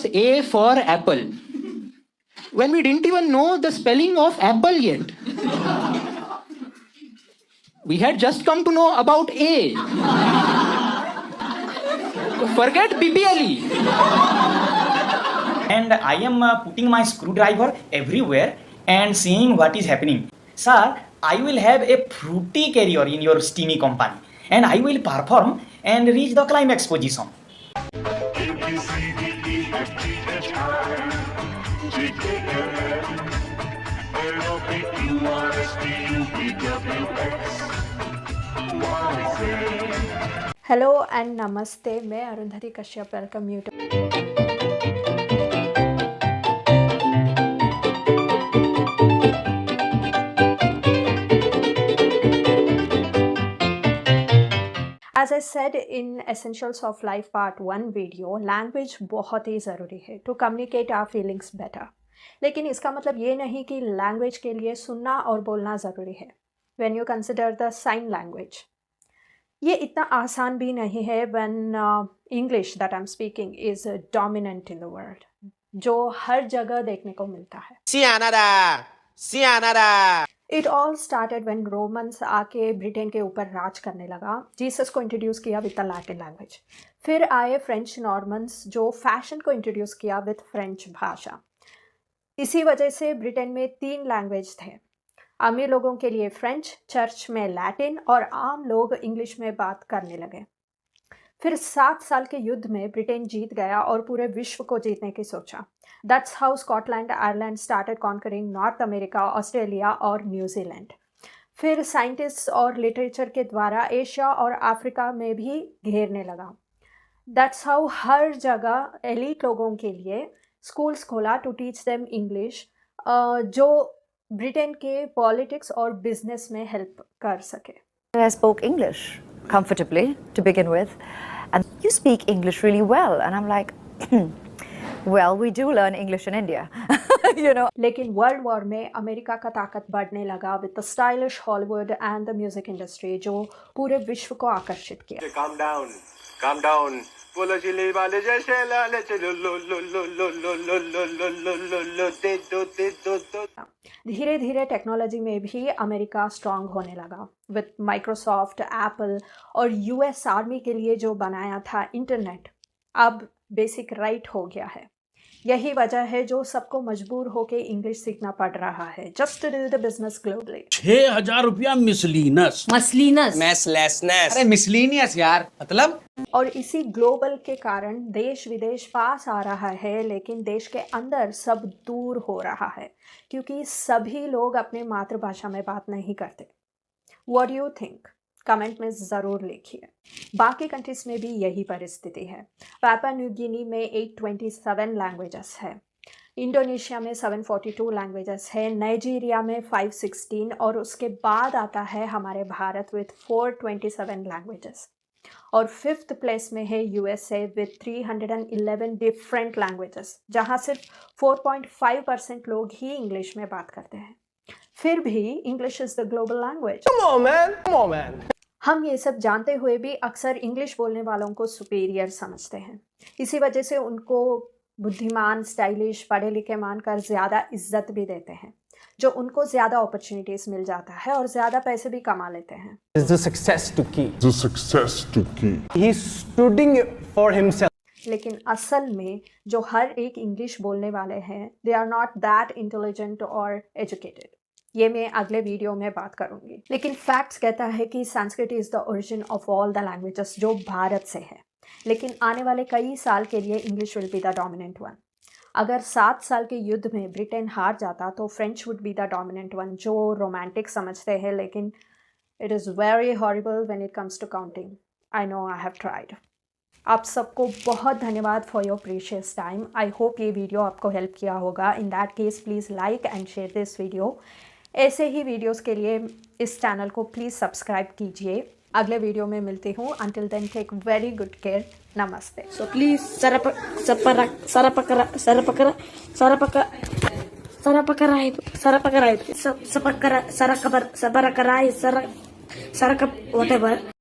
was A for apple. When we didn't even know the spelling of apple yet. We had just come to know about A. Forget BPLE. And I am putting my screwdriver everywhere and seeing what is happening. Sir, I will have a fruity career in your steamy company and I will perform and reach the climax position. Hello and नमस्ते, मैं Arundhati Kashyap, welcome you to As I said in Essentials of Life Part 1 video, language बहुत ही ज़रूरी है to communicate our feelings better. लेकिन इसका मतलब ये नहीं कि लैंग्वेज के लिए सुनना और बोलना ज़रूरी है। When you consider the sign language, ये इतना आसान भी नहीं है when English that I am speaking is dominant in the world, जो हर जगह देखने को मिलता है। It all started when Romans आके ब्रिटेन के ऊपर राज करने लगा। जीसस को इंट्रोड्यूस किया विद द लैटिन लैंग्वेज। फिर आए फ्रेंच नॉर्मन्स जो फैशन को इंट्रोड्यूस किया विद फ्रेंच भाषा। इसी वजह से ब्रिटेन में 3 लैंग्वेज थे। अमीर लोगों के लिए फ्रेंच, चर्च में लैटिन और आम लोग इंग्लिश में बात करने लगे। फिर 7 साल के युद्ध में ब्रिटेन जीत गया और पूरे विश्व को जीतने की सोचा। That's how Scotland, Ireland started conquering north America, Australia और न्यूजीलैंड। फिर साइंटिस्ट और लिटरेचर के द्वारा एशिया और अफ्रीका में भी घेरने लगा। दैट्स हाउ हर जगह एलीट लोगों के लिए स्कूल्स खोला टू टीच देम इंग्लिश, जो ब्रिटेन के पॉलिटिक्स और बिजनेस में हेल्प कर सके। I spoke English comfortably to begin with, and you speak English really well, and I'm like, well, we do learn English in India, you know. लेकिन world war में America का ताकत बढ़ने लगा with the stylish Hollywood and the music industry, जो पूरे विश्व को आकर्षित किया। Calm down. बोलो चिल्ली वाले जैसे लाले चलो लो लो लो लो लो लो लो लो लो लो लो दे दो। धीरे धीरे टेक्नोलॉजी में भी अमेरिका स्ट्रांग होने लगा विद माइक्रोसॉफ्ट, एप्पल और यूएस आर्मी के लिए जो बनाया था इंटरनेट, अब बेसिक राइट हो गया है। यही वजह है जो सबको मजबूर होके इंग्लिश सीखना पड़ रहा है just to do the business globally. 6,000 रुपया मिसलीनस। अरे मिसलीनियस यार, मतलब। और इसी ग्लोबल के कारण देश विदेश पास आ रहा है, लेकिन देश के अंदर सब दूर हो रहा है क्योंकि सभी लोग अपने मातृभाषा में बात नहीं करते। What do you think? Comment में ज़रूर लिखिए। बाकी कंट्रीज में भी यही परिस्थिति है। पापुआ न्यू गिनी में 827 लैंग्वेजेस है, इंडोनेशिया में 742 लैंग्वेजेस है, नाइजीरिया में 516 और उसके बाद आता है हमारे भारत विथ 427 लैंग्वेजेस। और 5th प्लेस में है यूएसए विथ 311 डिफरेंट लैंग्वेजेस, जहाँ सिर्फ 4.5% लोग ही इंग्लिश में बात करते हैं। फिर भी English is the global language. Come on man. हम ये सब जानते हुए भी अक्सर इंग्लिश बोलने वालों को सुपीरियर समझते हैं। इसी वजह से उनको बुद्धिमान, स्टाइलिश, पढ़े लिखे मानकर ज़्यादा इज्जत भी देते हैं, जो उनको ज़्यादा अपॉर्चुनिटीज़ मिल जाता है और ज़्यादा पैसे भी कमा लेते हैं। The success to key. He's studying for himself. लेकिन असल में जो हर एक इंग्लिश बोलने वाले हैं, they are not that intelligent और एजुकेटेड। ये मैं अगले वीडियो में बात करूंगी। लेकिन फैक्ट्स कहता है कि Sanskrit is the origin of all the languages, जो भारत से है। लेकिन आने वाले कई साल के लिए English will be the dominant one. अगर 7 साल के युद्ध में ब्रिटेन हार जाता तो French would be the dominant one, जो रोमांटिक समझते हैं, लेकिन it is very horrible when it comes to counting. I know, I have tried. आप सबको बहुत धन्यवाद for your precious time. I hope ये वीडियो आपको हेल्प किया होगा। In that case please like and share this video. ऐसे ही वीडियोस के लिए इस चैनल को प्लीज़ सब्सक्राइब कीजिए। अगले वीडियो में मिलती हूँ। Until then take very good care. नमस्ते। So please, whatever.